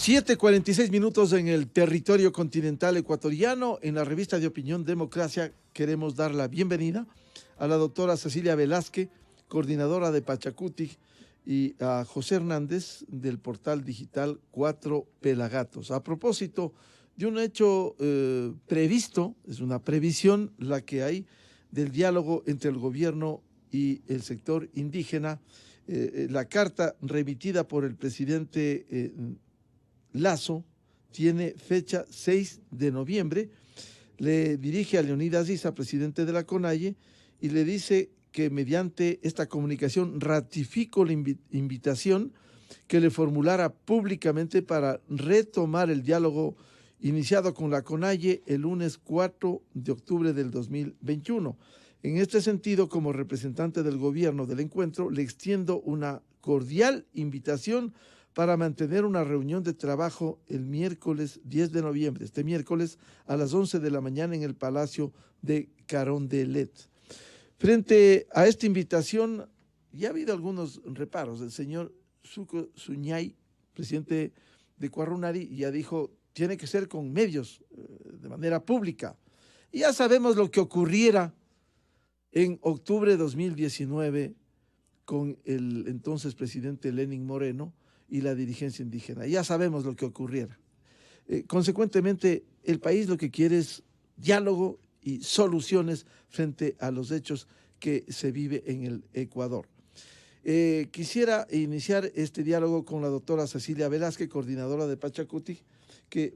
7:46 en el territorio continental ecuatoriano. En la revista de opinión Democracia queremos dar la bienvenida a la doctora Cecilia Velázquez, coordinadora de Pachacutic, y a José Hernández del portal digital Cuatro Pelagatos. A propósito de un hecho previsto, es una previsión la que hay del diálogo entre el gobierno y el sector indígena. La carta remitida por el presidente Lasso tiene fecha 6 de noviembre, le dirige a Leonidas Issa, presidente de la CONAIE, y le dice que mediante esta comunicación ratifico la invitación que le formulara públicamente para retomar el diálogo iniciado con la CONAIE el lunes 4 de octubre del 2021. En este sentido, como representante del gobierno del encuentro, le extiendo una cordial invitación para mantener una reunión de trabajo el miércoles 10 de noviembre, este miércoles a las 11 de la mañana en el Palacio de Carondelet. Frente a esta invitación, ya ha habido algunos reparos. El señor Suco Suñay, presidente de Cuarunari, ya dijo, tiene que ser con medios, de manera pública. Y ya sabemos lo que ocurriera en octubre de 2019 con el entonces presidente Lenín Moreno y la dirigencia indígena. Ya sabemos lo que ocurriera. Consecuentemente, el país lo que quiere es diálogo y soluciones frente a los hechos que se vive en el Ecuador. Quisiera iniciar este diálogo con la doctora Cecilia Velázquez, coordinadora de Pachacutic, que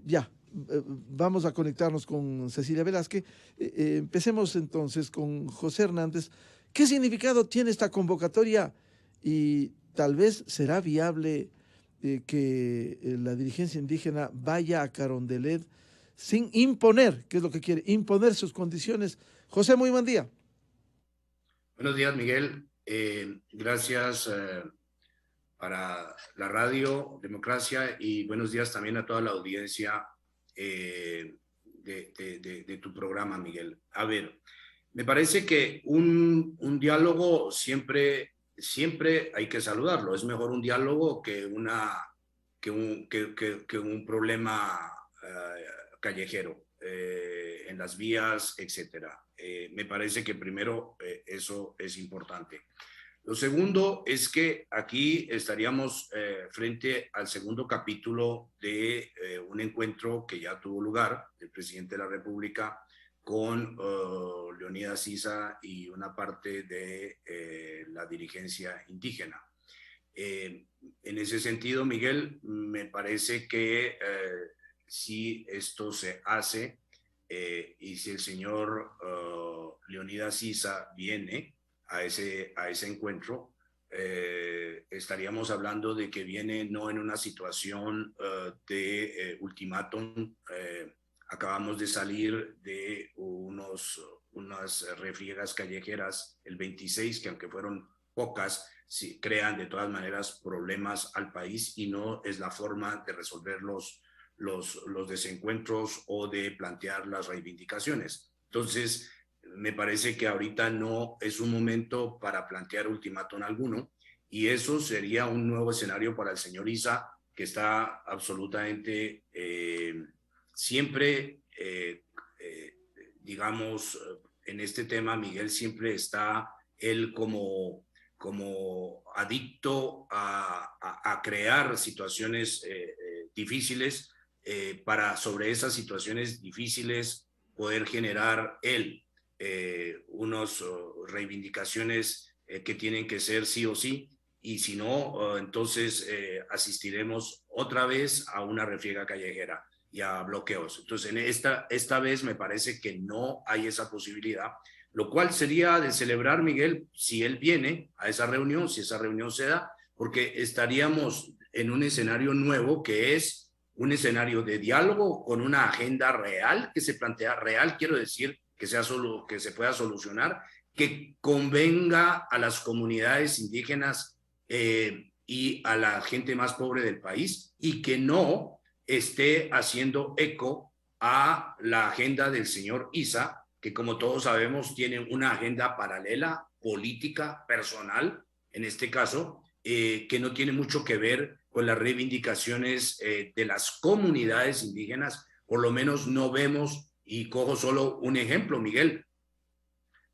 ya vamos a conectarnos con Cecilia Velázquez. Empecemos entonces con José Hernández. ¿Qué significado tiene esta convocatoria y tal vez será viable que la dirigencia indígena vaya a Carondelet sin imponer, que es lo que quiere, imponer sus condiciones? José, muy buen día. Buenos días, Miguel. Gracias para la radio Democracia y buenos días también a toda la audiencia de tu programa, Miguel. A ver, me parece que un diálogo siempre hay que saludarlo. Es mejor un diálogo que un problema callejero en las vías, etcétera. Me parece que primero eso es importante. Lo segundo es que aquí estaríamos frente al segundo capítulo de un encuentro que ya tuvo lugar del presidente de la República con Leonidas Issa y una parte de la dirigencia indígena. En ese sentido, Miguel, me parece que si esto se hace y si el señor Leonidas Issa viene a ese encuentro, estaríamos hablando de que viene no en una situación de ultimátum. Acabamos de salir de unas refriegas callejeras el 26, que aunque fueron pocas, sí, crean de todas maneras problemas al país y no es la forma de resolver los desencuentros o de plantear las reivindicaciones. Entonces, me parece que ahorita no es un momento para plantear ultimátum alguno y eso sería un nuevo escenario para el señor Issa, que está absolutamente siempre, digamos, en este tema, Miguel, siempre está él como adicto a crear situaciones difíciles para sobre esas situaciones difíciles poder generar él unas reivindicaciones que tienen que ser sí o sí, y si no, entonces asistiremos otra vez a una refriega callejera y a bloqueos. Entonces, en esta vez me parece que no hay esa posibilidad, lo cual sería de celebrar, Miguel, si él viene a esa reunión, si esa reunión se da, porque estaríamos en un escenario nuevo que es un escenario de diálogo con una agenda real que se plantea, real quiero decir que se pueda solucionar, que convenga a las comunidades indígenas y a la gente más pobre del país y que no esté haciendo eco a la agenda del señor Issa, que como todos sabemos tiene una agenda paralela, política, personal, en este caso, que no tiene mucho que ver con las reivindicaciones de las comunidades indígenas. Por lo menos no vemos, y cojo solo un ejemplo, Miguel,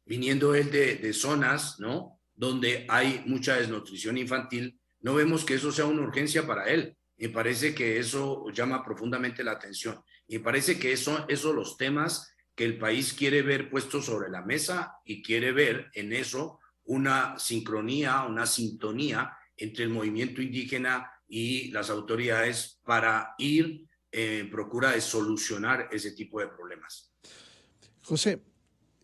viniendo él de zonas, ¿no?, donde hay mucha desnutrición infantil, no vemos que eso sea una urgencia para él. Me parece que eso llama profundamente la atención. Y me parece que esos los temas que el país quiere ver puestos sobre la mesa y quiere ver en eso una sincronía, una sintonía entre el movimiento indígena y las autoridades para ir en procura de solucionar ese tipo de problemas. José,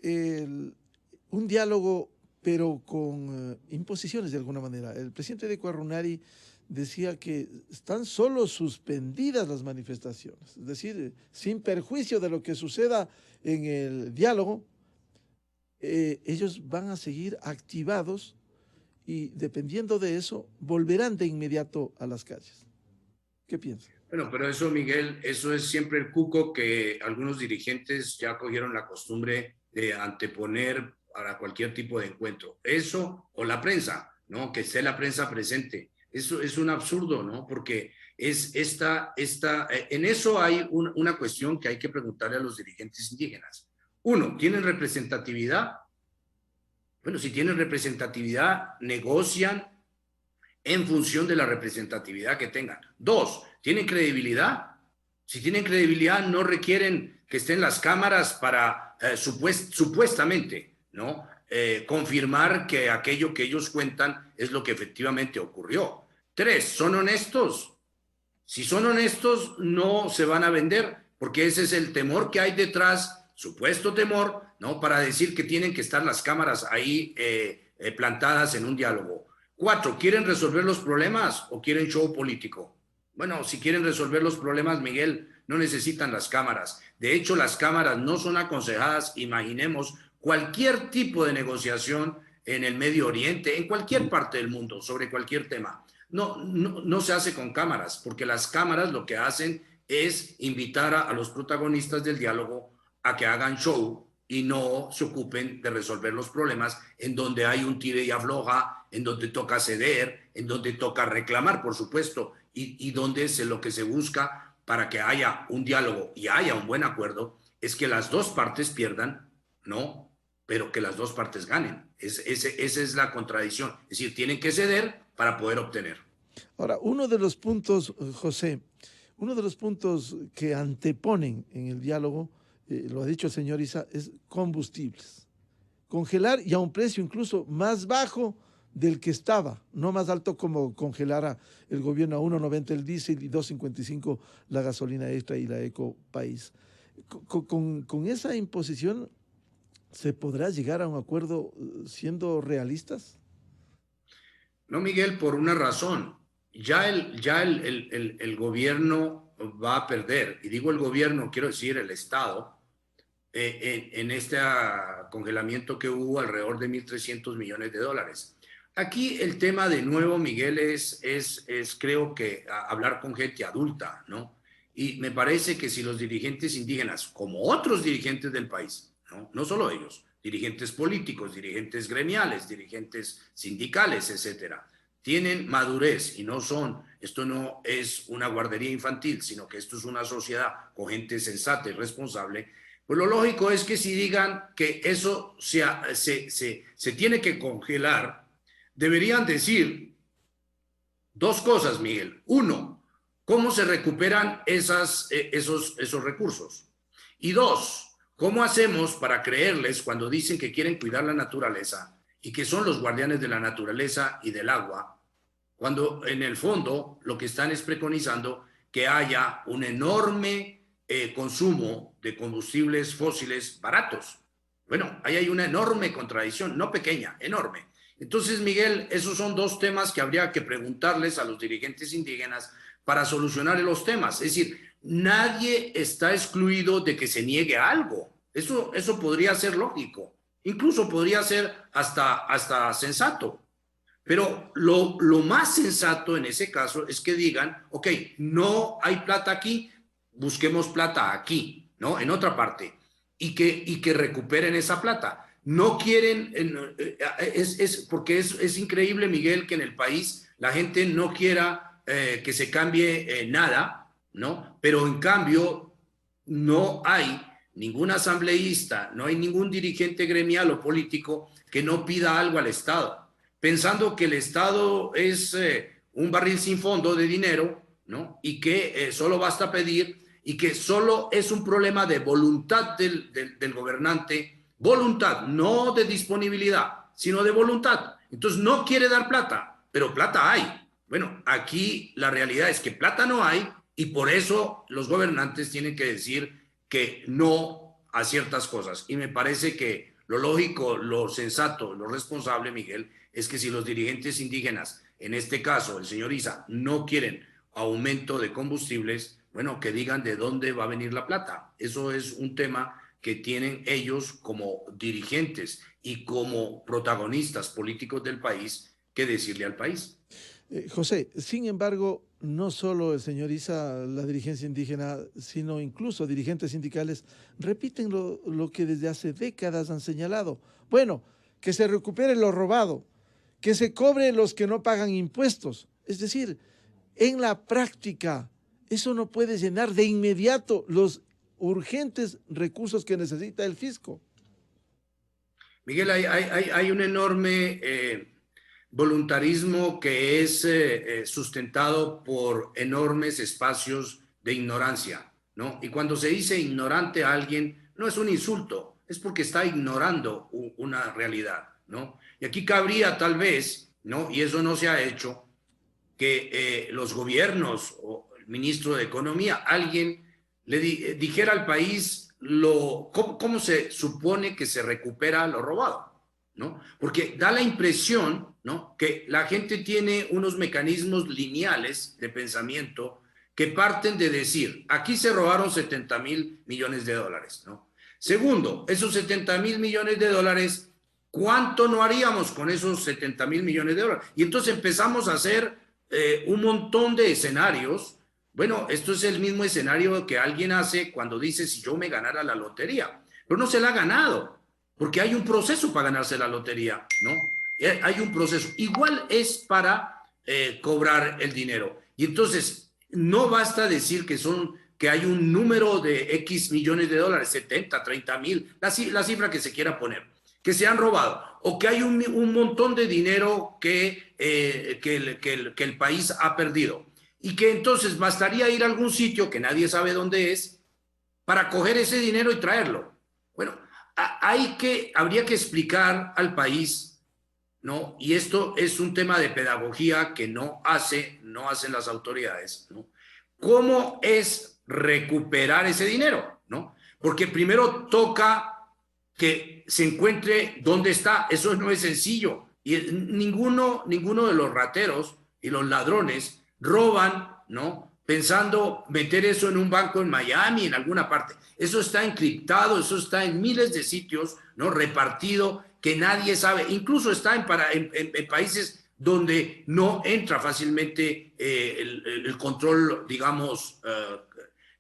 un diálogo, pero con imposiciones de alguna manera. El presidente de Cuarunari decía que están solo suspendidas las manifestaciones, es decir, sin perjuicio de lo que suceda en el diálogo, ellos van a seguir activados y dependiendo de eso, volverán de inmediato a las calles. ¿Qué piensa? Bueno, pero eso, Miguel, eso es siempre el cuco que algunos dirigentes ya cogieron la costumbre de anteponer para cualquier tipo de encuentro. Eso o la prensa, ¿no? Que esté la prensa presente. Eso es un absurdo, ¿no? Porque es en eso hay una cuestión que hay que preguntarle a los dirigentes indígenas. Uno, ¿tienen representatividad? Bueno, si tienen representatividad, negocian en función de la representatividad que tengan. Dos, ¿tienen credibilidad? Si tienen credibilidad, no requieren que estén las cámaras para supuestamente, ¿no?, confirmar que aquello que ellos cuentan es lo que efectivamente ocurrió. Tres, ¿son honestos? Si son honestos, no se van a vender, porque ese es el temor que hay detrás, supuesto temor, ¿no?, para decir que tienen que estar las cámaras ahí plantadas en un diálogo. Cuatro, ¿quieren resolver los problemas o quieren show político? Bueno, si quieren resolver los problemas, Miguel, no necesitan las cámaras. De hecho, las cámaras no son aconsejadas. Imaginemos cualquier tipo de negociación en el Medio Oriente, en cualquier parte del mundo, sobre cualquier tema. No se hace con cámaras, porque las cámaras lo que hacen es invitar a los protagonistas del diálogo a que hagan show y no se ocupen de resolver los problemas en donde hay un tire y afloja, en donde toca ceder, en donde toca reclamar, por supuesto, y donde lo que se busca para que haya un diálogo y haya un buen acuerdo es que las dos partes pierdan, ¿no?, pero que las dos partes ganen. Esa es la contradicción. Es decir, tienen que ceder para poder obtener. Ahora, uno de los puntos, José, uno de los puntos que anteponen en el diálogo, lo ha dicho el señor Issa, es combustibles. Congelar y a un precio incluso más bajo del que estaba, no más alto como congelara el gobierno a 1.90 el diésel y 2.55 la gasolina extra y la Eco País. Con esa imposición, ¿se podrá llegar a un acuerdo siendo realistas? No, Miguel, por una razón. Ya el gobierno va a perder, y digo el gobierno, quiero decir el Estado, en este congelamiento que hubo alrededor de 1.300 millones de dólares. Aquí el tema de nuevo, Miguel, es creo que hablar con gente adulta, ¿no? Y me parece que si los dirigentes indígenas, como otros dirigentes del país, no solo ellos, dirigentes políticos, dirigentes gremiales, dirigentes sindicales, etcétera, tienen madurez y esto no es una guardería infantil, sino que esto es una sociedad con gente sensata y responsable, pues lo lógico es que si digan que eso se tiene que congelar, deberían decir dos cosas, Miguel. Uno, ¿cómo se recuperan esos recursos? Y dos, ¿cómo hacemos para creerles cuando dicen que quieren cuidar la naturaleza y que son los guardianes de la naturaleza y del agua, cuando en el fondo lo que están es preconizando que haya un enorme consumo de combustibles fósiles baratos? Bueno, ahí hay una enorme contradicción, no pequeña, enorme. Entonces, Miguel, esos son dos temas que habría que preguntarles a los dirigentes indígenas para solucionar los temas. Es decir, nadie está excluido de que se niegue algo. Eso podría ser lógico, incluso podría ser hasta sensato. Pero lo más sensato en ese caso es que digan, ok, no hay plata aquí, busquemos plata aquí, ¿no?, en otra parte, y que recuperen esa plata. No quieren, porque es increíble, Miguel, que en el país la gente no quiera que se cambie nada, ¿no? Pero en cambio no hay ningún asambleísta, no hay ningún dirigente gremial o político que no pida algo al Estado, pensando que el Estado es un barril sin fondo de dinero, ¿no? Y que solo basta pedir y que solo es un problema de voluntad del gobernante, voluntad, no de disponibilidad, sino de voluntad. Entonces no quiere dar plata, pero plata hay. Bueno, aquí la realidad es que plata no hay y por eso los gobernantes tienen que decir que no a ciertas cosas. Y me parece que lo lógico, lo sensato, lo responsable, Miguel, es que si los dirigentes indígenas, en este caso el señor Isa, no quieren aumento de combustibles, bueno, que digan de dónde va a venir la plata. Eso es un tema que tienen ellos como dirigentes y como protagonistas políticos del país que decirle al país. José, sin embargo, no solo el señor Isa, la dirigencia indígena, sino incluso dirigentes sindicales repiten lo que desde hace décadas han señalado. Bueno, que se recupere lo robado, que se cobre los que no pagan impuestos. Es decir, en la práctica, eso no puede llenar de inmediato los urgentes recursos que necesita el fisco. Miguel, hay un enorme voluntarismo que es sustentado por enormes espacios de ignorancia, ¿no? Y cuando se dice ignorante a alguien, no es un insulto, es porque está ignorando una realidad, ¿no? Y aquí cabría tal vez, ¿no? Y eso no se ha hecho, que los gobiernos o el ministro de Economía, alguien le dijera al país cómo se supone que se recupera lo robado, ¿no? Porque da la impresión, ¿no?, que la gente tiene unos mecanismos lineales de pensamiento que parten de decir, aquí se robaron 70,000 millones de dólares, ¿no? Segundo, esos 70,000 millones de dólares, ¿cuánto no haríamos con esos 70,000 millones de dólares? Y entonces empezamos a hacer un montón de escenarios. Bueno, esto es el mismo escenario que alguien hace cuando dice si yo me ganara la lotería, pero no se la ha ganado, porque hay un proceso para ganarse la lotería, ¿no? Hay un proceso. Igual es para cobrar el dinero. Y entonces no basta decir que hay un número de X millones de dólares, 70, 30,000, la cifra que se quiera poner, que se han robado, o que hay un montón de dinero que el país ha perdido, y que entonces bastaría ir a algún sitio que nadie sabe dónde es para coger ese dinero y traerlo. Bueno, habría que explicar al país, ¿no? Y esto es un tema de pedagogía que no hacen las autoridades, ¿no? ¿Cómo es recuperar ese dinero, ¿no? Porque primero toca que se encuentre dónde está. Eso no es sencillo. Y ninguno de los rateros y los ladrones roban, ¿no?, pensando meter eso en un banco en Miami, en alguna parte. Eso está encriptado, eso está en miles de sitios, ¿no?, repartido, que nadie sabe. Incluso está en países donde no entra fácilmente el control, digamos,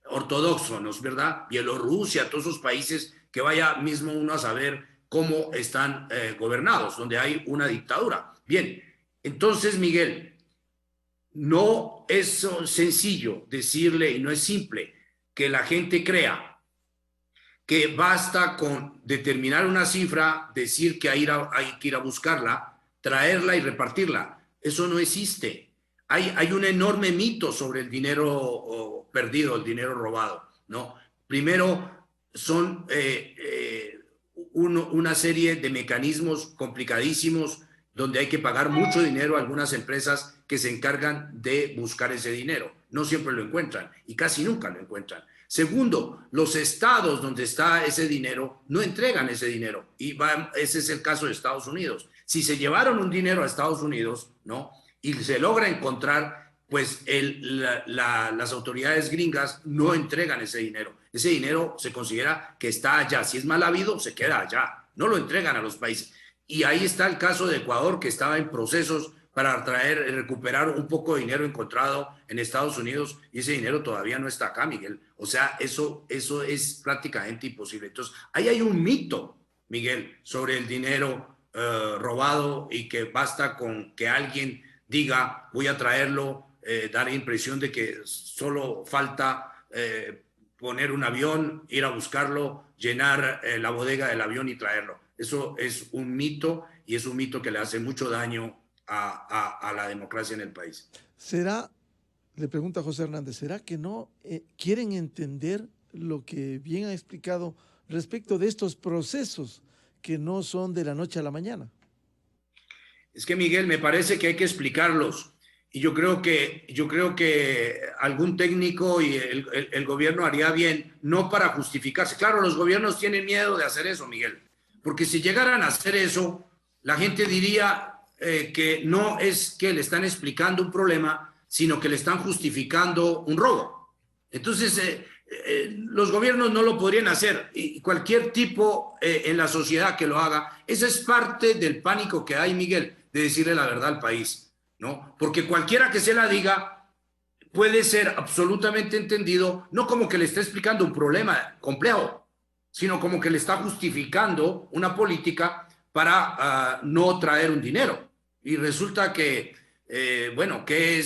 ortodoxo, ¿no es verdad? Bielorrusia, todos esos países que vaya mismo uno a saber cómo están gobernados, donde hay una dictadura. Bien, entonces, Miguel, no es sencillo decirle, y no es simple, que la gente crea que basta con determinar una cifra, decir que hay que ir a buscarla, traerla y repartirla. Eso no existe. Hay un enorme mito sobre el dinero perdido, el dinero robado, ¿no? Primero, son una serie de mecanismos complicadísimos donde hay que pagar mucho dinero a algunas empresas que se encargan de buscar ese dinero. No siempre lo encuentran y casi nunca lo encuentran. Segundo, los estados donde está ese dinero no entregan ese dinero. Ese es el caso de Estados Unidos. Si se llevaron un dinero a Estados Unidos, ¿no?, y se logra encontrar, pues las autoridades gringas no entregan ese dinero. Ese dinero se considera que está allá. Si es mal habido, se queda allá. No lo entregan a los países. Y ahí está el caso de Ecuador, que estaba en procesos para recuperar un poco de dinero encontrado en Estados Unidos, y ese dinero todavía no está acá, Miguel. O sea, eso es prácticamente imposible. Entonces, ahí hay un mito, Miguel, sobre el dinero robado, y que basta con que alguien diga, voy a traerlo dar impresión de que solo falta poner un avión, ir a buscarlo, llenar la bodega del avión y traerlo. Eso es un mito, y es un mito que le hace mucho daño a la democracia en el país. ¿Será, le pregunta José Hernández, será que no quieren entender lo que bien ha explicado respecto de estos procesos que no son de la noche a la mañana? Es que, Miguel, me parece que hay que explicarlos. Y yo creo que algún técnico y el gobierno haría bien, no para justificarse. Claro, los gobiernos tienen miedo de hacer eso, Miguel, porque si llegaran a hacer eso, la gente diría que no es que le están explicando un problema, sino que le están justificando un robo. Entonces, los gobiernos no lo podrían hacer, y cualquier tipo en la sociedad que lo haga. Esa es parte del pánico que hay, Miguel, de decirle la verdad al país, ¿no? Porque cualquiera que se la diga puede ser absolutamente entendido, no como que le está explicando un problema complejo, sino como que le está justificando una política para no traer un dinero. Y resulta que, bueno, ¿qué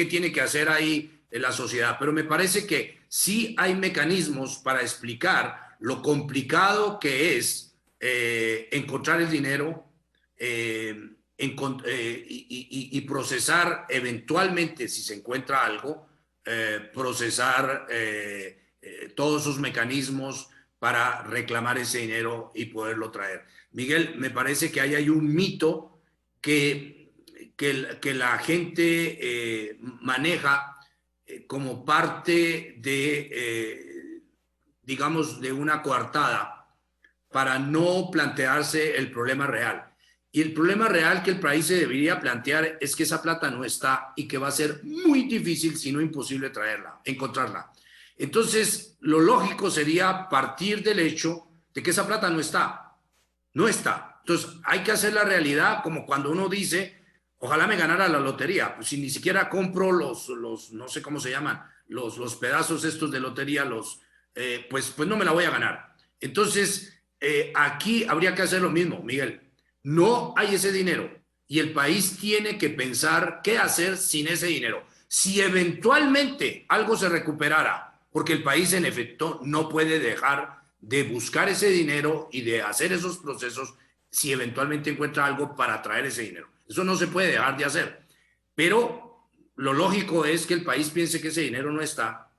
tiene que hacer ahí la sociedad? Pero me parece que sí hay mecanismos para explicar lo complicado que es encontrar el dinero, y procesar eventualmente, si se encuentra algo, procesar todos esos mecanismos para reclamar ese dinero y poderlo traer. Miguel, me parece que ahí hay un mito que la gente maneja como parte de, digamos, de una coartada para no plantearse el problema real. Y el problema real que el país se debería plantear es que esa plata no está y que va a ser muy difícil, si no imposible, encontrarla. Entonces, lo lógico sería partir del hecho de que esa plata no está. No está. Entonces, hay que hacer la realidad como cuando uno dice, ojalá me ganara la lotería. Pues si ni siquiera compro los no sé cómo se llaman, los pedazos estos de lotería, pues no me la voy a ganar. Entonces, aquí habría que hacer lo mismo, Miguel. No hay ese dinero y el país tiene que pensar qué hacer sin ese dinero. Si eventualmente algo se recuperara, porque el país en efecto no puede dejar de buscar ese dinero y de hacer esos procesos si eventualmente encuentra algo para traer ese dinero. Eso no se puede dejar de hacer. Pero lo lógico es que el país piense que ese dinero no está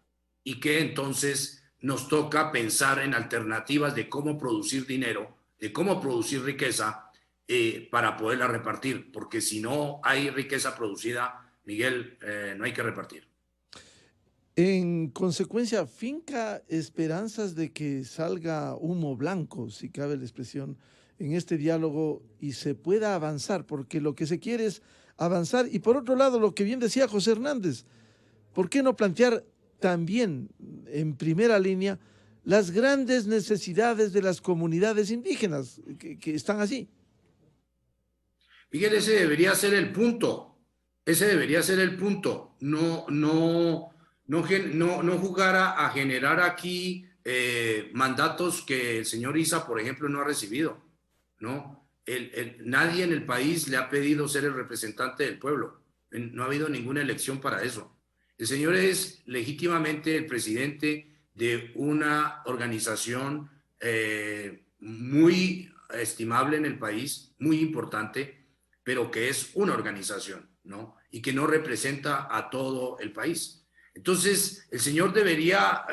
y que entonces nos toca pensar en alternativas de cómo producir dinero, de cómo producir riqueza, para poderla repartir, porque si no hay riqueza producida, Miguel, no hay que repartir. En consecuencia, finca esperanzas de que salga humo blanco, si cabe la expresión, en este diálogo y se pueda avanzar, porque lo que se quiere es avanzar. Y por otro lado, lo que bien decía José Hernández, ¿por qué no plantear también en primera línea las grandes necesidades de las comunidades indígenas que están allí? Miguel, ese debería ser el punto. Ese debería ser el punto. No jugar a generar aquí mandatos que el señor Issa, por ejemplo, no ha recibido, ¿no? Nadie en el país le ha pedido ser el representante del pueblo. No ha habido ninguna elección para eso. El señor es legítimamente el presidente de una organización muy estimable en el país, muy importante, pero que es una organización, ¿no? Y que no representa a todo el país. Entonces, el señor debería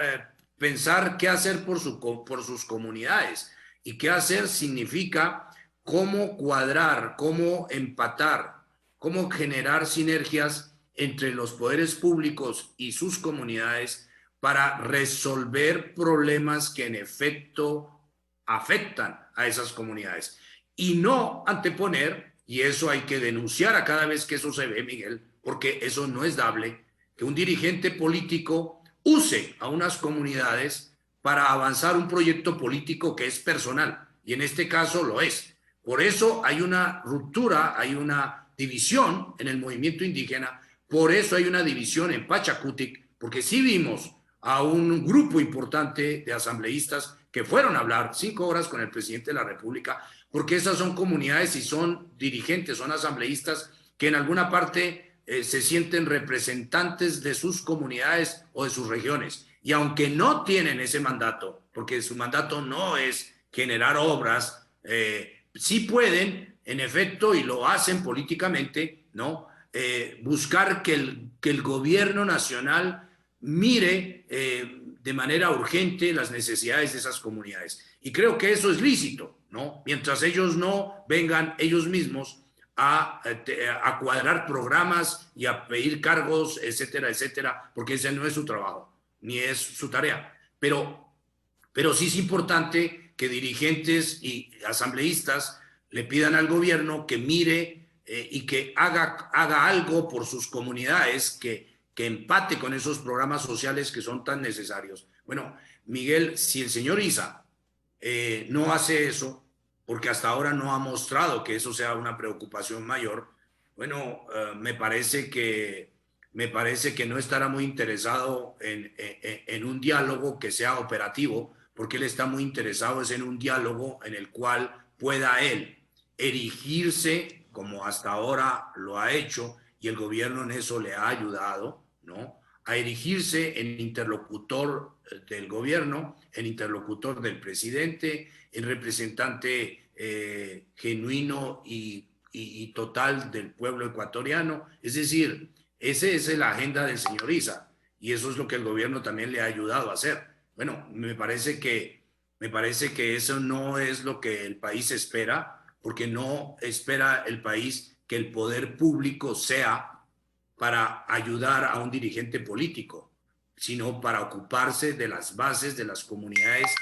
pensar qué hacer por sus comunidades. Y qué hacer significa cómo cuadrar, cómo empatar, cómo generar sinergias entre los poderes públicos y sus comunidades para resolver problemas que en efecto afectan a esas comunidades. Y no anteponer, y eso hay que denunciar a cada vez que eso se ve, Miguel, porque eso no es dable, que un dirigente político use a unas comunidades para avanzar un proyecto político que es personal, y en este caso lo es. Por eso hay una ruptura, hay una división en el movimiento indígena, por eso hay una división en Pachacutic, porque sí vimos a un grupo importante de asambleístas que fueron a hablar 5 horas con el presidente de la República, porque esas son comunidades y son dirigentes, son asambleístas que en alguna parte se sienten representantes de sus comunidades o de sus regiones. Y aunque no tienen ese mandato, porque su mandato no es generar obras, sí pueden, en efecto, y lo hacen políticamente, ¿no? Buscar que el gobierno nacional mire de manera urgente las necesidades de esas comunidades. Y creo que eso es lícito, ¿no? Mientras ellos no vengan ellos mismos a cuadrar programas y a pedir cargos, etcétera, etcétera, porque ese no es su trabajo, ni es su tarea. Pero sí es importante que dirigentes y asambleístas le pidan al gobierno que mire y que haga algo por sus comunidades, que empate con esos programas sociales que son tan necesarios. Bueno, Miguel, si el señor Isa no hace eso, porque hasta ahora no ha mostrado que eso sea una preocupación mayor, bueno, me parece que no estará muy interesado en un diálogo que sea operativo, porque él está muy interesado es en un diálogo en el cual pueda él erigirse, como hasta ahora lo ha hecho, y el gobierno en eso le ha ayudado, ¿no? A erigirse en interlocutor del gobierno, en interlocutor del presidente, en representante genuino y total del pueblo ecuatoriano. Es decir, esa es la agenda del señor Isa, y eso es lo que el gobierno también le ha ayudado a hacer. Bueno, me parece que eso no es lo que el país espera, porque no espera el país que el poder público sea para ayudar a un dirigente político, sino para ocuparse de las bases de las comunidades,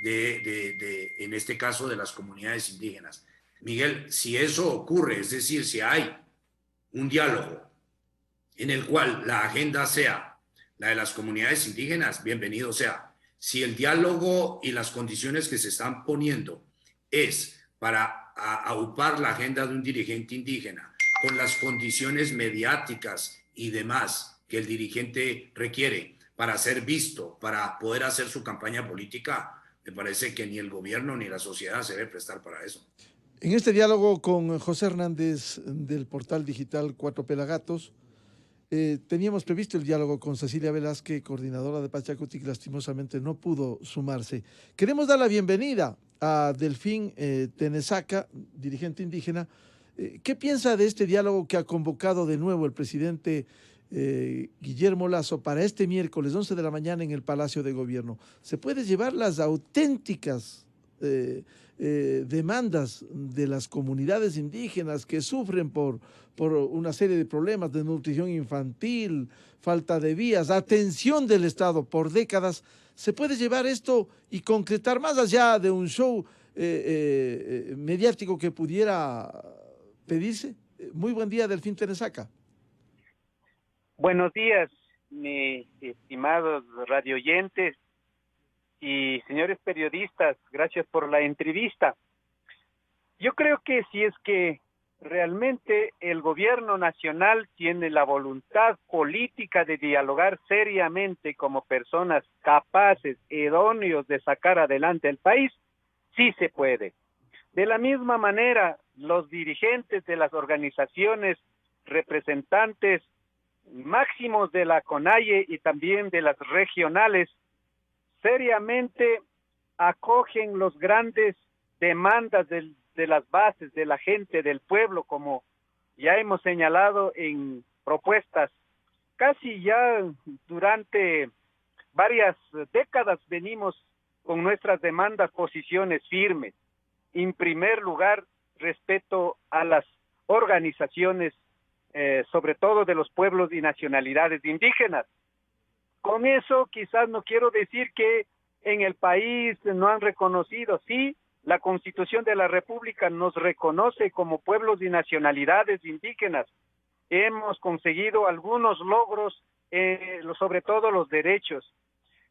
en este caso de las comunidades indígenas. Miguel, si eso ocurre, es decir, si hay un diálogo en el cual la agenda sea la de las comunidades indígenas, bienvenido sea. Si el diálogo y las condiciones que se están poniendo es para aupar la agenda de un dirigente indígena con las condiciones mediáticas y demás que el dirigente requiere para ser visto, para poder hacer su campaña política, me parece que ni el gobierno ni la sociedad se debe prestar para eso. En este diálogo con José Hernández del portal digital Cuatro Pelagatos, teníamos previsto el diálogo con Cecilia Velázquez, coordinadora de Pachacuti, que lastimosamente no pudo sumarse. Queremos dar la bienvenida a Delfín Tenesaca, dirigente indígena. ¿Qué piensa de este diálogo que ha convocado de nuevo el presidente Guillermo Lasso para este miércoles 11 de la mañana en el Palacio de Gobierno? ¿Se puede llevar las auténticas demandas de las comunidades indígenas que sufren por una serie de problemas de nutrición infantil, falta de vías, atención del Estado por décadas? ¿Se puede llevar esto y concretar más allá de un show mediático que pudiera pedirse? Muy buen día, Delfín Tenesaca. Buenos días, mis estimados radioyentes y señores periodistas, gracias por la entrevista. Yo creo que si es que realmente el gobierno nacional tiene la voluntad política de dialogar seriamente como personas capaces, idóneos de sacar adelante el país, sí se puede. De la misma manera, los dirigentes de las organizaciones representantes máximos de la CONAIE y también de las regionales seriamente acogen los grandes demandas de las bases, de la gente, del pueblo, como ya hemos señalado en propuestas. Casi ya durante varias décadas venimos con nuestras demandas, posiciones firmes. En primer lugar, respeto a las organizaciones, sobre todo de los pueblos y nacionalidades indígenas. Con eso quizás no quiero decir que en el país no han reconocido, sí, la Constitución de la República nos reconoce como pueblos y nacionalidades indígenas. Hemos conseguido algunos logros, sobre todo los derechos.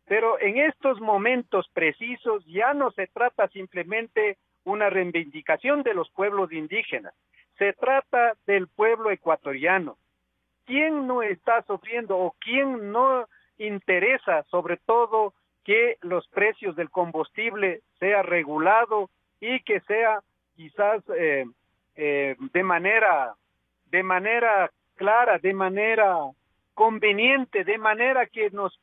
Pero en estos momentos precisos ya no se trata simplemente una reivindicación de los pueblos indígenas, se trata del pueblo ecuatoriano. ¿Quién no está sufriendo o quién no interesa sobre todo que los precios del combustible sea regulado y que sea quizás de manera clara, de manera conveniente, de manera que nos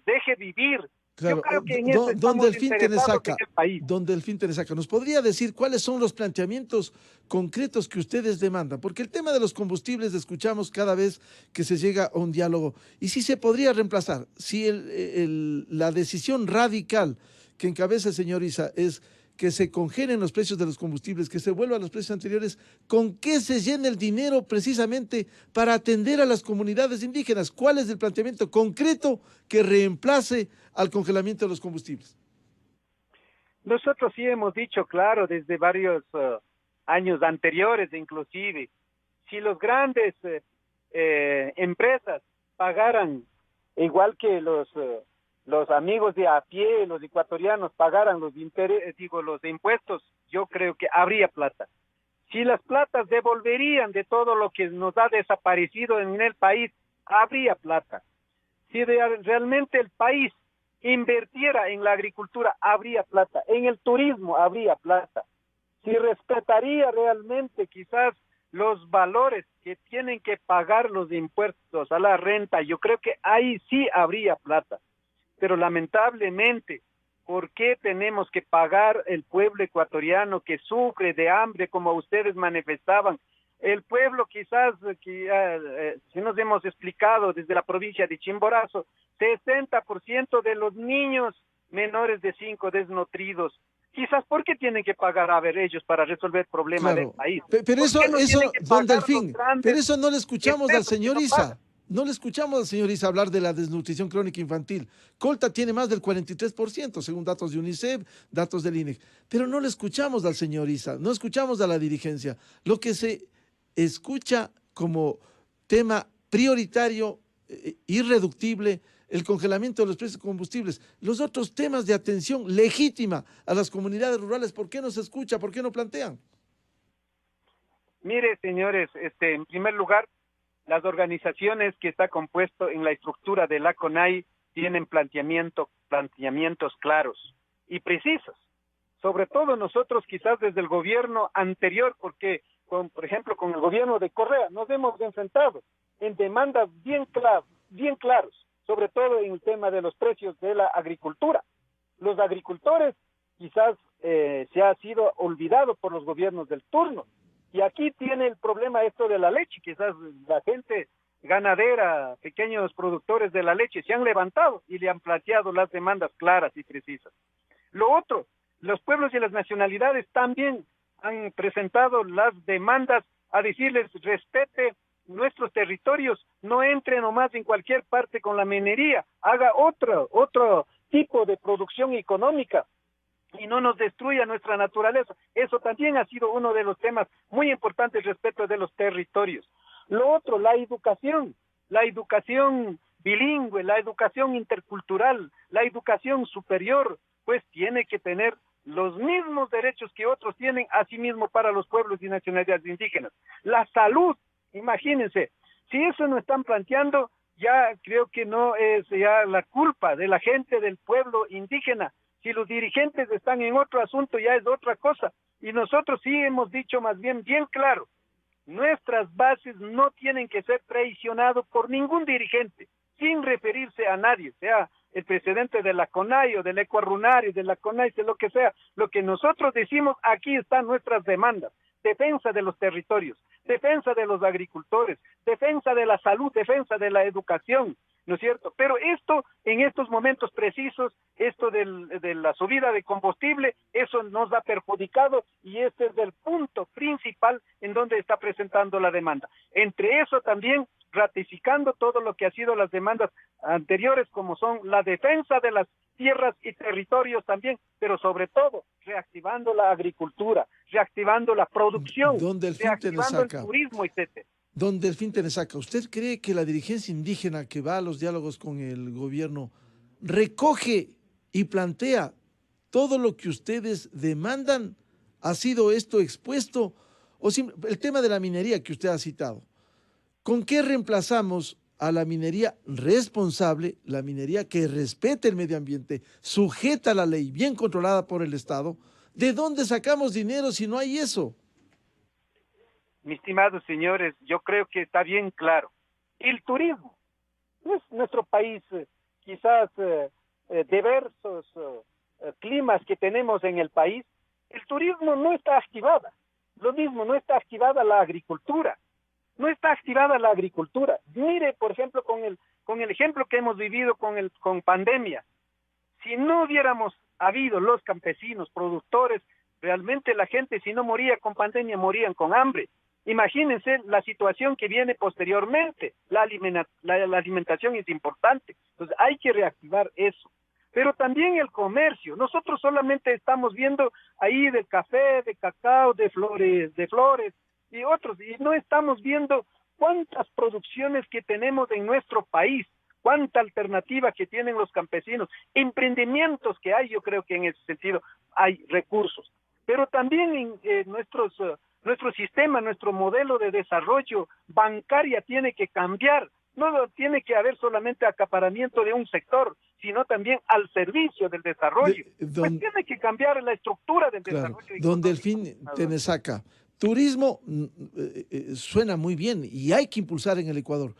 deje vivir. Claro, Yo creo que en eso don estamos Delfín interesados en Tenesaca, el país. don Delfín Tenesaca, ¿nos podría decir cuáles son los planteamientos concretos que ustedes demandan? Porque el tema de los combustibles escuchamos cada vez que se llega a un diálogo. Y si se podría reemplazar, si la decisión radical que encabeza el señor Issa es que se congelen los precios de los combustibles, que se vuelvan a los precios anteriores, ¿con qué se llena el dinero precisamente para atender a las comunidades indígenas? ¿Cuál es el planteamiento concreto que reemplace al congelamiento de los combustibles? Nosotros sí hemos dicho, claro, desde varios años anteriores inclusive, si los grandes empresas pagaran igual que los amigos de a pie, los ecuatorianos pagaran los impuestos, yo creo que habría plata. Si las platas devolverían de todo lo que nos ha desaparecido en el país, habría plata. Si realmente el país invirtiera en la agricultura, habría plata. En el turismo, habría plata. Si respetaría realmente quizás los valores que tienen que pagar los impuestos a la renta, yo creo que ahí sí habría plata. Pero lamentablemente, ¿por qué tenemos que pagar el pueblo ecuatoriano que sufre de hambre, como ustedes manifestaban? El pueblo quizás, si nos hemos explicado desde la provincia de Chimborazo, 60% de los niños menores de 5 desnutridos. Quizás, ¿por qué tienen que pagar a ver ellos para resolver el problema del país? Pero eso, don Delfín, pero eso no le escuchamos al señor Issa. No le escuchamos al señor Issa hablar de la desnutrición crónica infantil. Colta tiene más del 43%, según datos de UNICEF, datos del INEC. Pero no le escuchamos al señor Issa, no escuchamos a la dirigencia. Lo que se escucha como tema prioritario, irreductible, el congelamiento de los precios de combustibles. Los otros temas de atención legítima a las comunidades rurales, ¿por qué no se escucha? ¿Por qué no plantean? Mire, señores, en primer lugar, las organizaciones que está compuesto en la estructura de la CONAI tienen planteamientos claros y precisos. Sobre todo nosotros quizás desde el gobierno anterior, porque por ejemplo con el gobierno de Correa nos hemos enfrentado en demandas bien claros, sobre todo en el tema de los precios de la agricultura. Los agricultores quizás se ha sido olvidado por los gobiernos del turno. Y aquí tiene el problema esto de la leche, quizás la gente ganadera, pequeños productores de la leche se han levantado y le han planteado las demandas claras y precisas. Lo otro, los pueblos y las nacionalidades también han presentado las demandas a decirles respete nuestros territorios, no entre nomás en cualquier parte con la minería, haga otro tipo de producción económica y no nos destruya nuestra naturaleza. Eso también ha sido uno de los temas muy importantes respecto de los territorios. Lo otro, la educación bilingüe, la educación intercultural, la educación superior, pues tiene que tener los mismos derechos que otros tienen, asimismo para los pueblos y nacionalidades indígenas. La salud, imagínense, si eso no están planteando, ya creo que no es ya la culpa de la gente del pueblo indígena. Si los dirigentes están en otro asunto, ya es otra cosa. Y nosotros sí hemos dicho más bien claro, nuestras bases no tienen que ser traicionadas por ningún dirigente, sin referirse a nadie, sea el presidente de la CONAI o del Ecuarunari, de la CONAI, de lo que sea. Lo que nosotros decimos, aquí están nuestras demandas: defensa de los territorios, defensa de los agricultores, defensa de la salud, defensa de la educación, ¿no es cierto? Pero esto, en estos momentos precisos, esto de la subida de combustible, eso nos ha perjudicado y este es el punto principal en donde está presentando la demanda. Entre eso también ratificando todo lo que ha sido las demandas anteriores, como son la defensa de las tierras y territorios también, pero sobre todo reactivando la agricultura, reactivando la producción, reactivando el turismo, etc. Don Delfín Tenesaca, ¿usted cree que la dirigencia indígena que va a los diálogos con el gobierno recoge y plantea todo lo que ustedes demandan? ¿Ha sido esto expuesto? O el tema de la minería que usted ha citado. ¿Con qué reemplazamos a la minería responsable, la minería que respete el medio ambiente, sujeta a la ley, bien controlada por el Estado? ¿De dónde sacamos dinero si no hay eso? mis estimados señores, yo creo que está bien claro. El turismo, no es nuestro país, quizás diversos climas que tenemos en el país, el turismo no está activada. Lo mismo, no está activada la agricultura. No está activada la agricultura. Mire, por ejemplo, con el ejemplo que hemos vivido con pandemia. Si no hubiéramos habido los campesinos, productores, realmente la gente, si no moría con pandemia, morían con hambre. Imagínense la situación que viene posteriormente. La alimentación es importante. Entonces hay que reactivar eso. Pero también el comercio. Nosotros solamente estamos viendo ahí del café, de cacao, de flores y otros. Y no estamos viendo cuántas producciones que tenemos en nuestro país, cuánta alternativa que tienen los campesinos, emprendimientos que hay. Yo creo que en ese sentido hay recursos. Pero también en nuestro sistema, nuestro modelo de desarrollo bancaria tiene que cambiar. No tiene que haber solamente acaparamiento de un sector, sino también al servicio del desarrollo. Pues tiene que cambiar la estructura del desarrollo. Don Delfín Tenesaca, turismo suena muy bien y hay que impulsar en el Ecuador,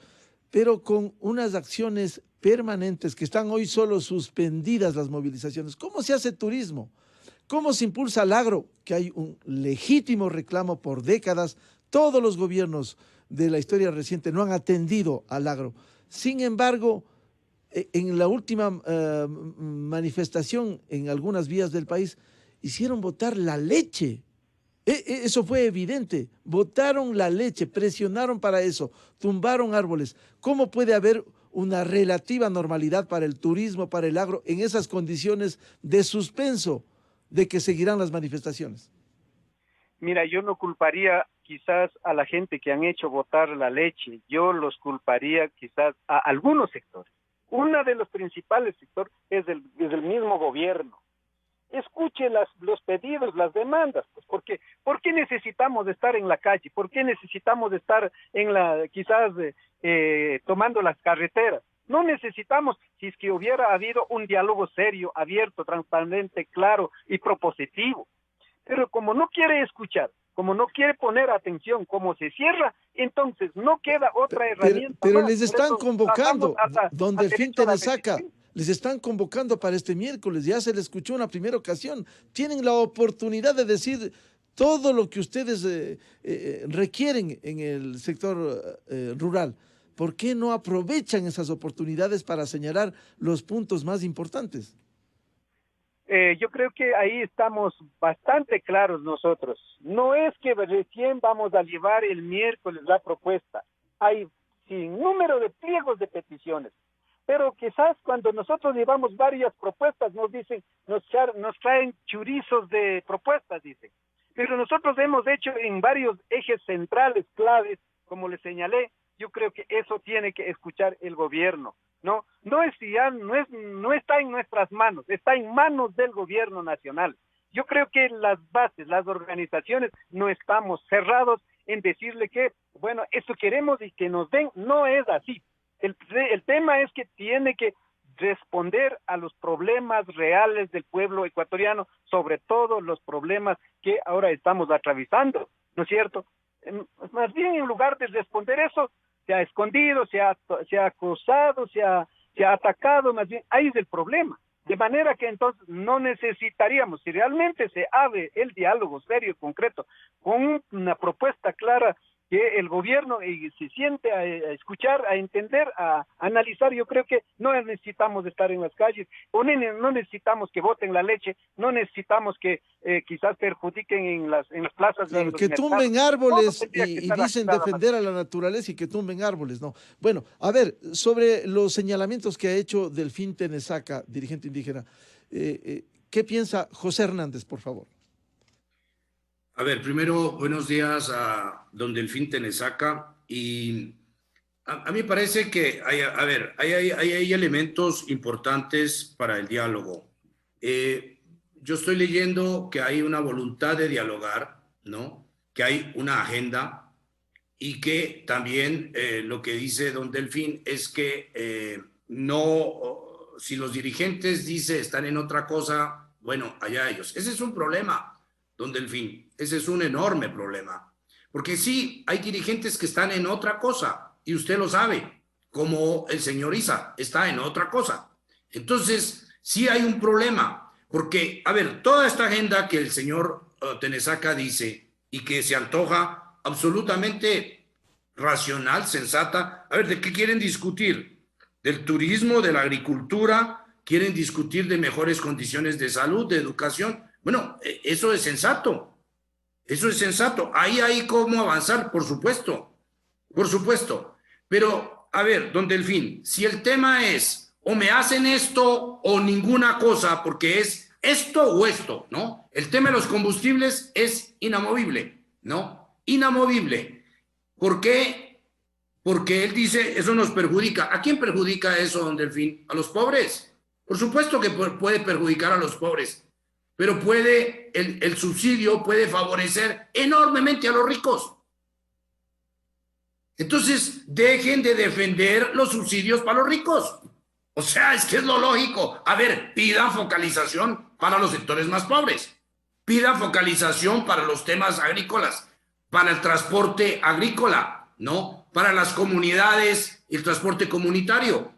pero con unas acciones permanentes que están hoy solo suspendidas las movilizaciones. ¿Cómo se hace turismo? ¿Cómo se impulsa el agro? Que hay un legítimo reclamo por décadas. Todos los gobiernos de la historia reciente no han atendido al agro. Sin embargo, en la última manifestación en algunas vías del país, hicieron botar la leche. Eso fue evidente. Botaron la leche, presionaron para eso, tumbaron árboles. ¿Cómo puede haber una relativa normalidad para el turismo, para el agro, en esas condiciones de suspenso de que seguirán las manifestaciones? Mira, yo no culparía quizás a la gente que han hecho botar la leche, yo los culparía quizás a algunos sectores. Uno de los principales sectores es el mismo gobierno. Escuche los pedidos, las demandas, pues, porque ¿por qué necesitamos estar en la calle? ¿Por qué necesitamos estar tomando las carreteras? No necesitamos, si es que hubiera habido un diálogo serio, abierto, transparente, claro y propositivo. Pero como no quiere escuchar, como no quiere poner atención, como se cierra, entonces no queda otra herramienta. Pero les están convocando, don Delfín Tenesaca, les están convocando para este miércoles, ya se les escuchó una primera ocasión. Tienen la oportunidad de decir todo lo que ustedes requieren en el sector rural. ¿Por qué no aprovechan esas oportunidades para señalar los puntos más importantes? Yo creo que ahí estamos bastante claros nosotros. No es que recién vamos a llevar el miércoles la propuesta. Hay sin número de pliegos de peticiones. Pero quizás cuando nosotros llevamos varias propuestas nos dicen, nos traen chorizos de propuestas, dicen. Pero nosotros hemos hecho en varios ejes centrales claves, como les señalé. Yo creo que eso tiene que escuchar el gobierno. No está en nuestras manos, está en manos del gobierno nacional. Yo creo que las bases, las organizaciones, no estamos cerrados en decirle que, bueno, eso queremos y que nos den. No es así. El tema es que tiene que responder a los problemas reales del pueblo ecuatoriano, sobre todo los problemas que ahora estamos atravesando, ¿no es cierto? Más bien, en lugar de responder eso, se ha escondido, se ha acusado, se ha atacado, más bien, ahí es el problema. De manera que entonces no necesitaríamos, si realmente se abre el diálogo serio y concreto, con una propuesta clara que el gobierno se siente a escuchar, a entender, a analizar. Yo creo que no necesitamos estar en las calles, no necesitamos que boten la leche, no necesitamos que quizás perjudiquen en las plazas. Claro, que tumben árboles y dicen defender a la naturaleza y que tumben árboles, ¿no? Bueno, a ver, sobre los señalamientos que ha hecho Delfín Tenesaca, dirigente indígena, ¿qué piensa José Hernández, por favor? A ver, primero, buenos días a don Delfín Tenesaca. Y a mí me parece que hay elementos importantes para el diálogo. Yo estoy leyendo que hay una voluntad de dialogar, ¿no? Que hay una agenda y que también lo que dice don Delfín es que si los dirigentes están en otra cosa, bueno, allá ellos. Ese es un problema, don Delfín. Ese es un enorme problema, porque sí, hay dirigentes que están en otra cosa, y usted lo sabe, como el señor Isa, está en otra cosa. Entonces, sí hay un problema, porque, a ver, toda esta agenda que el señor Tenesaca dice y que se antoja absolutamente racional, sensata, a ver, ¿de qué quieren discutir? ¿Del turismo, de la agricultura? ¿Quieren discutir de mejores condiciones de salud, de educación? Bueno, eso es sensato. Eso es sensato. Ahí hay cómo avanzar, por supuesto. Por supuesto. Pero, a ver, don Delfín, si el tema es o me hacen esto o ninguna cosa, porque es esto o esto, ¿no? El tema de los combustibles es inamovible, ¿no? Inamovible. ¿Por qué? Porque él dice, eso nos perjudica. ¿A quién perjudica eso, don Delfín? ¿A los pobres? Por supuesto que puede perjudicar a los pobres, pero puede, el subsidio puede favorecer enormemente a los ricos. Entonces, dejen de defender los subsidios para los ricos. O sea, es que es lo lógico. A ver, pidan focalización para los sectores más pobres. Pidan focalización para los temas agrícolas, para el transporte agrícola, ¿no? Para las comunidades y el transporte comunitario.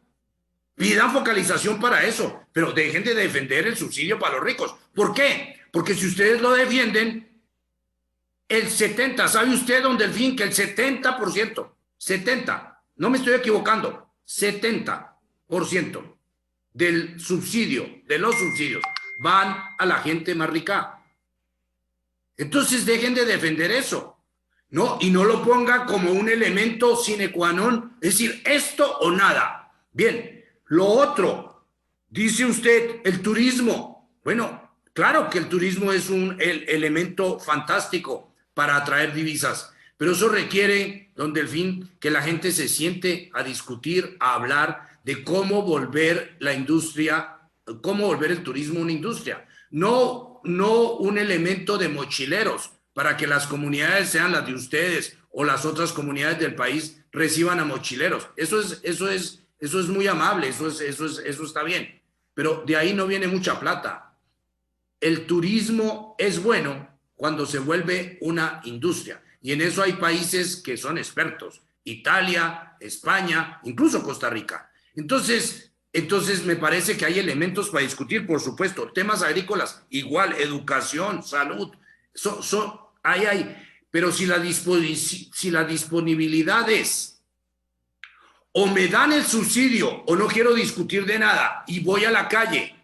Pidan focalización para eso, pero dejen de defender el subsidio para los ricos. ¿Por qué? Porque si ustedes lo defienden, el 70%, ¿sabe usted, don Delfín, que el 70%, no me estoy equivocando, 70% del subsidio, de los subsidios, van a la gente más rica? Entonces dejen de defender eso, ¿no? Y no lo pongan como un elemento sine qua non, es decir, esto o nada. Bien, lo otro, dice usted, el turismo. Bueno, claro que el turismo es el elemento fantástico para atraer divisas, pero eso requiere, don Delfín, que la gente se siente a discutir, a hablar de cómo volver la industria, cómo volver el turismo una industria, no un elemento de mochileros para que las comunidades sean las de ustedes o las otras comunidades del país reciban a mochileros. Eso es muy amable, eso está bien, pero de ahí no viene mucha plata. El turismo es bueno cuando se vuelve una industria, y en eso hay países que son expertos, Italia, España, incluso Costa Rica. Entonces me parece que hay elementos para discutir, por supuesto, temas agrícolas, igual, educación, salud, hay, pero si la disponibilidad es o me dan el subsidio o no quiero discutir de nada y voy a la calle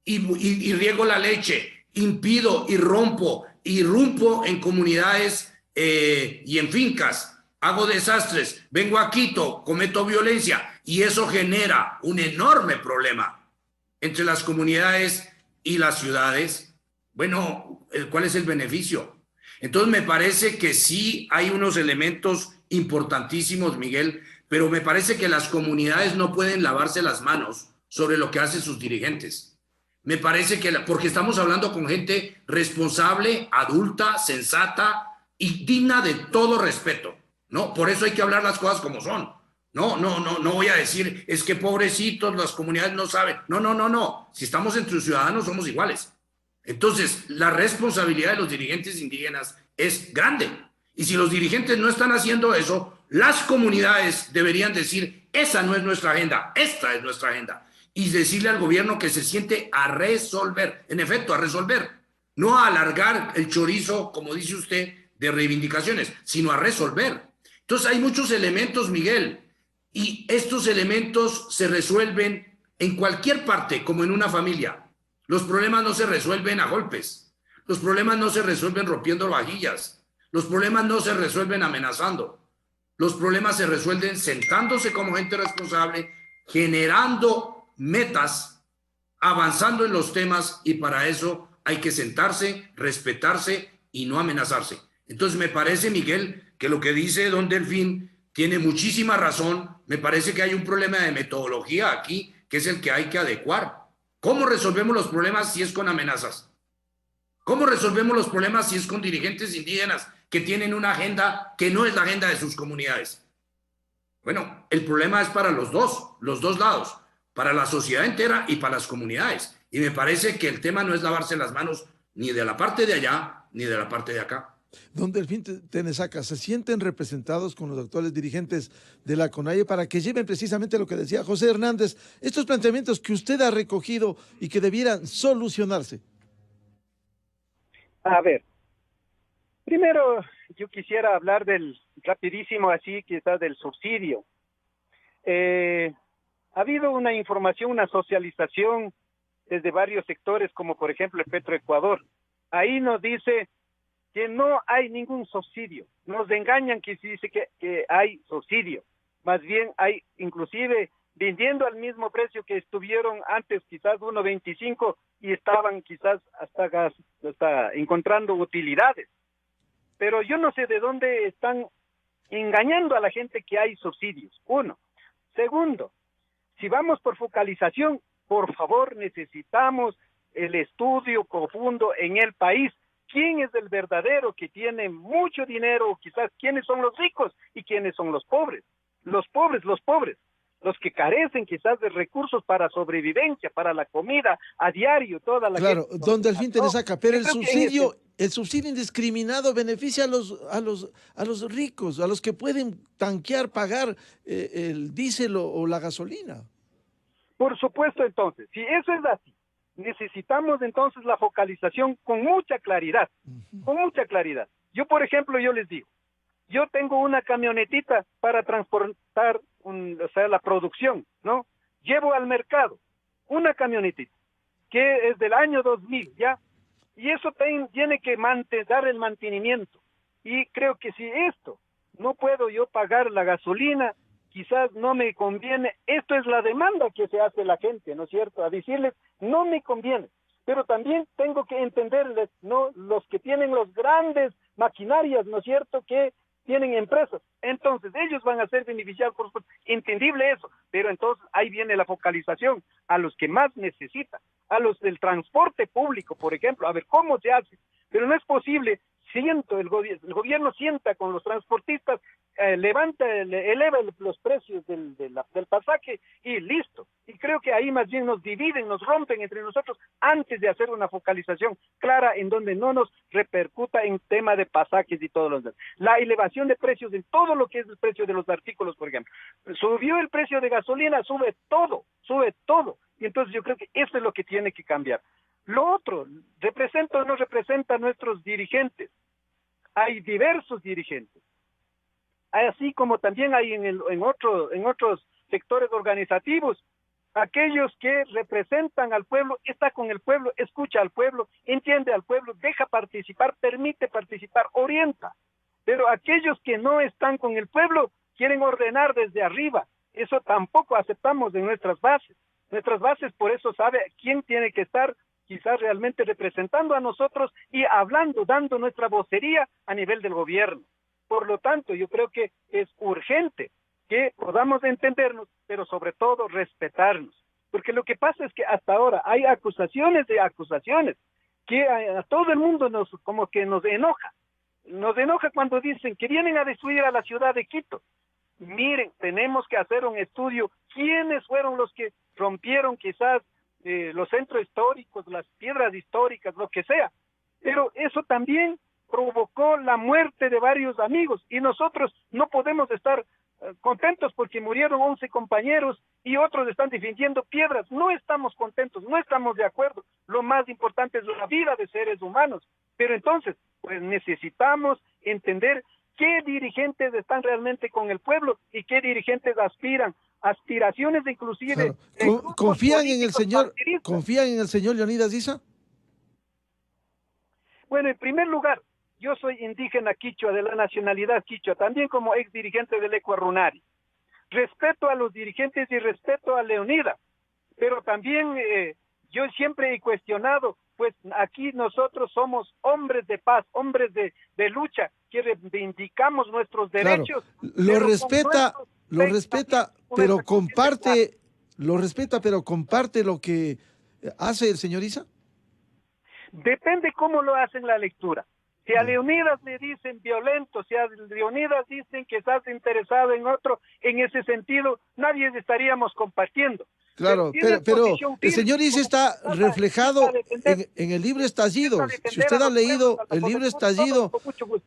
y riego la leche, impido y irrumpo en comunidades y en fincas, hago desastres, vengo a Quito, cometo violencia, y eso genera un enorme problema entre las comunidades y las ciudades. Bueno, ¿cuál es el beneficio? Entonces me parece que sí hay unos elementos importantísimos, Miguel, pero me parece que las comunidades no pueden lavarse las manos sobre lo que hacen sus dirigentes. Me parece que, porque estamos hablando con gente responsable, adulta, sensata y digna de todo respeto, ¿no? Por eso hay que hablar las cosas como son. No voy a decir, es que pobrecitos, las comunidades no saben. No. Si estamos entre ciudadanos, somos iguales. Entonces, la responsabilidad de los dirigentes indígenas es grande. Y si los dirigentes no están haciendo eso, las comunidades deberían decir, esa no es nuestra agenda, esta es nuestra agenda. Y decirle al gobierno que se siente a resolver, en efecto, a resolver. No a alargar el chorizo, como dice usted, de reivindicaciones, sino a resolver. Entonces hay muchos elementos, Miguel, y estos elementos se resuelven en cualquier parte, como en una familia. Los problemas no se resuelven a golpes. Los problemas no se resuelven rompiendo vajillas. Los problemas no se resuelven amenazando. Los problemas se resuelven sentándose como gente responsable, generando metas, avanzando en los temas, y para eso hay que sentarse, respetarse y no amenazarse. Entonces me parece, Miguel, que lo que dice don Delfín tiene muchísima razón. Me parece que hay un problema de metodología aquí, que es el que hay que adecuar. ¿Cómo resolvemos los problemas si es con amenazas? ¿Cómo resolvemos los problemas si es con dirigentes indígenas que tienen una agenda que no es la agenda de sus comunidades? Bueno, el problema es para los dos lados, para la sociedad entera y para las comunidades. Y me parece que el tema no es lavarse las manos ni de la parte de allá ni de la parte de acá. Don Delfín Tenesaca, ¿se sienten representados con los actuales dirigentes de la CONAIE para que lleven precisamente lo que decía José Hernández, estos planteamientos que usted ha recogido y que debieran solucionarse? A ver, primero yo quisiera hablar rapidísimo así, quizás del subsidio. Ha habido una información, una socialización desde varios sectores, como por ejemplo el Petroecuador. Ahí nos dice que no hay ningún subsidio. Nos engañan que se dice que hay subsidio. Más bien hay, inclusive, vendiendo al mismo precio que estuvieron antes, quizás 1.25, y estaban quizás hasta encontrando utilidades. Pero yo no sé de dónde están engañando a la gente que hay subsidios. Uno. Segundo, si vamos por focalización, por favor, necesitamos el estudio profundo en el país. ¿Quién es el verdadero que tiene mucho dinero? O quizás quiénes son los ricos y quiénes son los pobres. Los pobres. Los que carecen quizás de recursos para sobrevivencia, para la comida a diario, toda la Claro, gente. don Delfín Tenesaca, pero el subsidio indiscriminado beneficia a los ricos, a los que pueden tanquear, pagar el diésel o la gasolina. Por supuesto, entonces, si eso es así, necesitamos entonces la focalización con mucha claridad, con mucha claridad. Yo, por ejemplo, yo les digo, yo tengo una camionetita para transportar la producción, ¿no? Llevo al mercado una camionetita que es del año 2000, ¿ya? Y eso tiene que dar el mantenimiento. Y creo que si esto no puedo yo pagar la gasolina, quizás no me conviene. Esto es la demanda que se hace la gente, ¿no es cierto? A decirles, no me conviene. Pero también tengo que entenderles, ¿no? Los que tienen los grandes maquinarias, ¿no es cierto?, que tienen empresas. Entonces, ellos van a ser beneficiados, por supuesto. Entendible eso. Pero entonces, ahí viene la focalización a los que más necesitan, a los del transporte público, por ejemplo. A ver, ¿cómo se hace? Pero no es posible. El gobierno sienta con los transportistas, eleva los precios del pasaje y listo. Y creo que ahí más bien nos dividen, nos rompen entre nosotros antes de hacer una focalización clara en donde no nos repercuta en tema de pasajes y todos los demás. La elevación de precios en todo lo que es el precio de los artículos, por ejemplo. Subió el precio de gasolina, sube todo. Y entonces yo creo que eso es lo que tiene que cambiar. Lo otro, ¿representa o no representa a nuestros dirigentes? Hay diversos dirigentes. Así como también hay en otros sectores organizativos, aquellos que representan al pueblo, está con el pueblo, escucha al pueblo, entiende al pueblo, deja participar, permite participar, orienta. Pero aquellos que no están con el pueblo quieren ordenar desde arriba. Eso tampoco aceptamos en nuestras bases. Nuestras bases por eso sabe quién tiene que estar quizás realmente representando a nosotros y hablando, dando nuestra vocería a nivel del gobierno. Por lo tanto, yo creo que es urgente que podamos entendernos, pero sobre todo respetarnos. Porque lo que pasa es que hasta ahora hay acusaciones que a todo el mundo como que nos enoja. Nos enoja cuando dicen que vienen a destruir a la ciudad de Quito. Miren, tenemos que hacer un estudio. ¿Quiénes fueron los que rompieron quizás los centros históricos, las piedras históricas, lo que sea? Pero eso también provocó la muerte de varios amigos y nosotros no podemos estar contentos porque murieron 11 compañeros y otros están defendiendo piedras. No estamos contentos, no estamos de acuerdo. Lo más importante es la vida de seres humanos. Pero entonces, pues necesitamos entender qué dirigentes están realmente con el pueblo y qué dirigentes aspiraciones inclusive. Claro. ¿Confían en el señor Leonidas Issa? Bueno, en primer lugar, yo soy indígena quichua, de la nacionalidad quichua, también como ex dirigente del Ecuarunari. Respeto a los dirigentes y respeto a Leonidas, pero también yo siempre he cuestionado, pues aquí nosotros somos hombres de paz, hombres de lucha, que reivindicamos nuestros derechos. Claro, lo respeta, pero comparte lo que hace el señor Issa. Depende cómo lo hacen la lectura. Si a Leonidas le dicen violento, si a Leonidas dicen que estás interesado en otro, en ese sentido, nadie estaríamos compartiendo. Claro, pero el señor Issa está reflejado en el libro Estallido. Si usted ha leído el libro Estallido,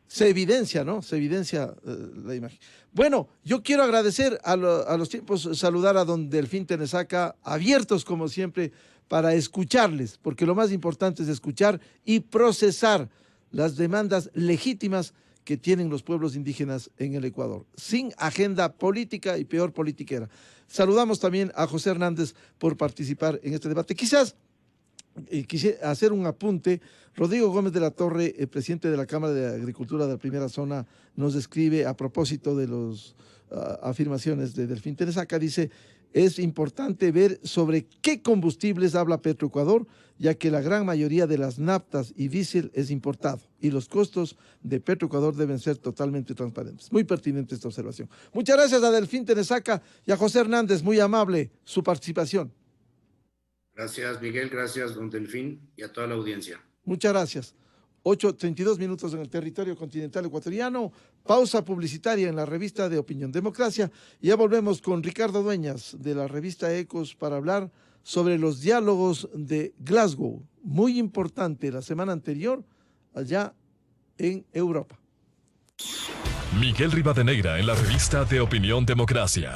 se evidencia, ¿no? Se evidencia la imagen. Bueno, yo quiero agradecer a los tiempos, saludar a don Delfín Tenesaca, abiertos como siempre para escucharles, porque lo más importante es escuchar y procesar las demandas legítimas que tienen los pueblos indígenas en el Ecuador, sin agenda política y peor politiquera. Saludamos también a José Hernández por participar en este debate. Quizás quisiera hacer un apunte. Rodrigo Gómez de la Torre, el presidente de la Cámara de Agricultura de la Primera Zona, nos escribe a propósito de las afirmaciones de Delfín Tenesaca. Dice, es importante ver sobre qué combustibles habla Petroecuador, ya que la gran mayoría de las naftas y diésel es importado y los costos de Petroecuador deben ser totalmente transparentes. Muy pertinente esta observación. Muchas gracias a Delfín Tenesaca y a José Hernández, muy amable su participación. Gracias, Miguel, gracias, don Delfín, y a toda la audiencia. Muchas gracias. 8:32 minutos en el territorio continental ecuatoriano. Pausa publicitaria en la revista de Opinión Democracia. Y ya volvemos con Ricardo Dueñas de la revista Ecos para hablar sobre los diálogos de Glasgow. Muy importante la semana anterior allá en Europa. Miguel Rivadeneira en la revista de Opinión Democracia.